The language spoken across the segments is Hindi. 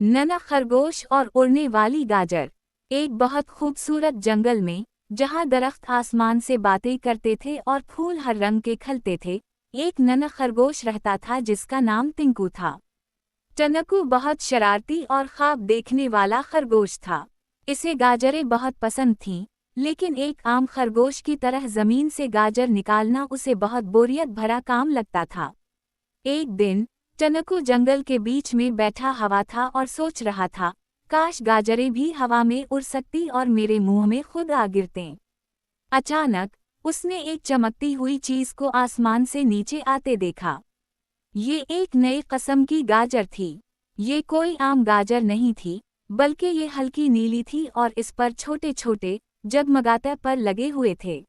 नन्हा खरगोश और उड़ने वाली गाजर। एक बहुत खूबसूरत जंगल में, जहाँ दरख्त आसमान से बातें करते थे और फूल हर रंग के खिलते थे, एक नन्हा खरगोश रहता था जिसका नाम टिंकू था। टनकू बहुत शरारती और ख्वाब देखने वाला खरगोश था। इसे गाजरें बहुत पसंद थीं, लेकिन एक आम खरगोश की तरह जमीन से गाजर निकालना उसे बहुत बोरियत भरा काम लगता था। एक दिन टनकू जंगल के बीच में बैठा हवा था और सोच रहा था, काश गाजरें भी हवा में उड़ सकती और मेरे मुंह में खुद आ गिरतें। अचानक उसने एक चमकती हुई चीज को आसमान से नीचे आते देखा। ये एक नई किस्म की गाजर थी। ये कोई आम गाजर नहीं थी, बल्कि ये हल्की नीली थी और इस पर छोटे छोटे जगमगाते पर लगे हुए थे।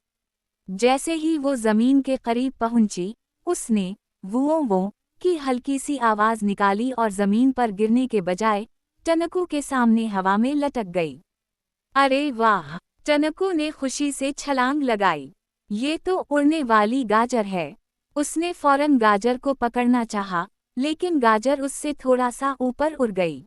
जैसे ही वो जमीन के करीब पहुंची, उसने वो की हल्की सी आवाज निकाली और जमीन पर गिरने के बजाय टनकू के सामने हवा में लटक गई। अरे वाह! टनकू ने खुशी से छलांग लगाई। ये तो उड़ने वाली गाजर है। उसने फौरन गाजर को पकड़ना चाहा, लेकिन गाजर उससे थोड़ा सा ऊपर उड़ गई।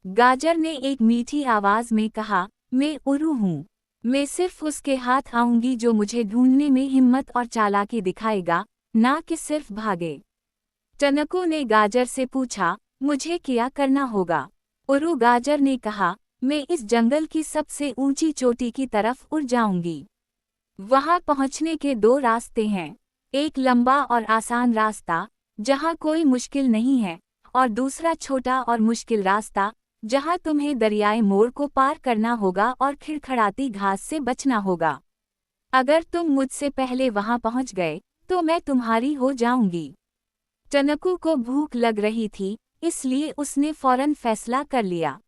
गाजर ने एक मीठी आवाज में कहा, मैं उड़ू हूँ। मैं सिर्फ उसके हाथ आऊंगी जो मुझे ढूंढने में हिम्मत और चालाकी दिखाएगा, ना कि सिर्फ भागे। टनकू ने गाजर से पूछा, मुझे क्या करना होगा? उड़ू गाजर ने कहा, मैं इस जंगल की सबसे ऊंची चोटी की तरफ उड़ जाऊंगी। वहां पहुंचने के दो रास्ते हैं, एक लंबा और आसान रास्ता जहां कोई मुश्किल नहीं है, और दूसरा छोटा और मुश्किल रास्ता जहां तुम्हें दरियाई मोड़ को पार करना होगा और खिड़खड़ाती घास से बचना होगा। अगर तुम मुझसे पहले वहां पहुंच गए तो मैं तुम्हारी हो जाऊंगी। टनकू को भूख लग रही थी, इसलिए उसने फौरन फैसला कर लिया।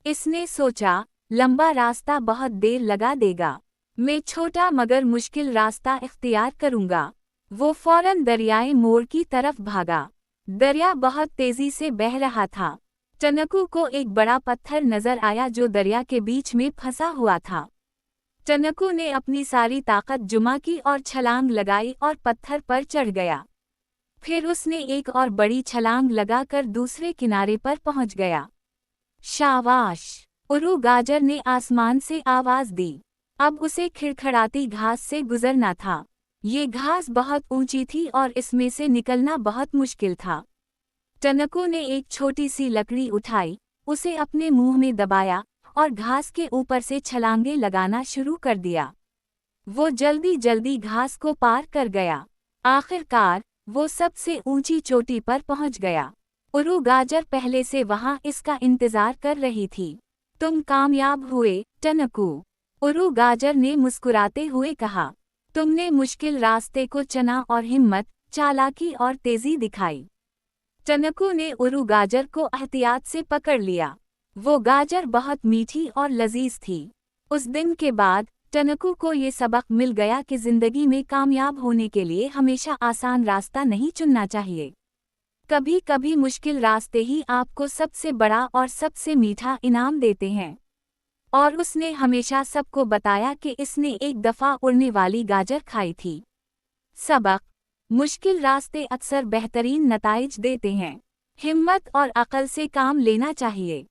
इसने सोचा, लंबा रास्ता बहुत देर लगा देगा, मैं छोटा मगर मुश्किल रास्ता इख्तियार करूंगा। वो फौरन दरियाई मोड़ की तरफ भागा। दरिया बहुत तेजी से बह रहा था। टनकू को एक बड़ा पत्थर नजर आया जो दरिया के बीच में फंसा हुआ था। टनकू ने अपनी सारी ताकत जुमा की और छलांग लगाई और पत्थर पर चढ़ गया। फिर उसने एक और बड़ी छलांग लगाकर दूसरे किनारे पर पहुंच गया। शाबाश! उड़ू गाजर ने आसमान से आवाज दी। अब उसे खिड़खड़ाती घास से गुजरना था। ये घास बहुत ऊंची थी और इसमें से निकलना बहुत मुश्किल था। टनकू ने एक छोटी सी लकड़ी उठाई, उसे अपने मुंह में दबाया और घास के ऊपर से छलांगे लगाना शुरू कर दिया। वो जल्दी जल्दी घास को पार कर गया। आखिरकार वो सबसे ऊंची चोटी पर पहुंच गया। उड़ू गाजर पहले से वहां इसका इंतजार कर रही थी। तुम कामयाब हुए, टनकू। उड़ू गाजर ने मुस्कुराते हुए कहा, तुमने मुश्किल रास्ते को चुना और हिम्मत, चालाकी और तेजी दिखाई। टनकू ने उड़ू गाजर को एहतियात से पकड़ लिया। वो गाजर बहुत मीठी और लजीज थी। उस दिन के बाद टनकू को ये सबक मिल गया कि जिंदगी में कामयाब होने के लिए हमेशा आसान रास्ता नहीं चुनना चाहिए। कभी कभी मुश्किल रास्ते ही आपको सबसे बड़ा और सबसे मीठा इनाम देते हैं। और उसने हमेशा सबको बताया कि इसने एक दफ़ा उड़ने वाली गाजर खाई थी। सबक: मुश्किल रास्ते अक्सर बेहतरीन नताइज देते हैं। हिम्मत और अक्ल से काम लेना चाहिए।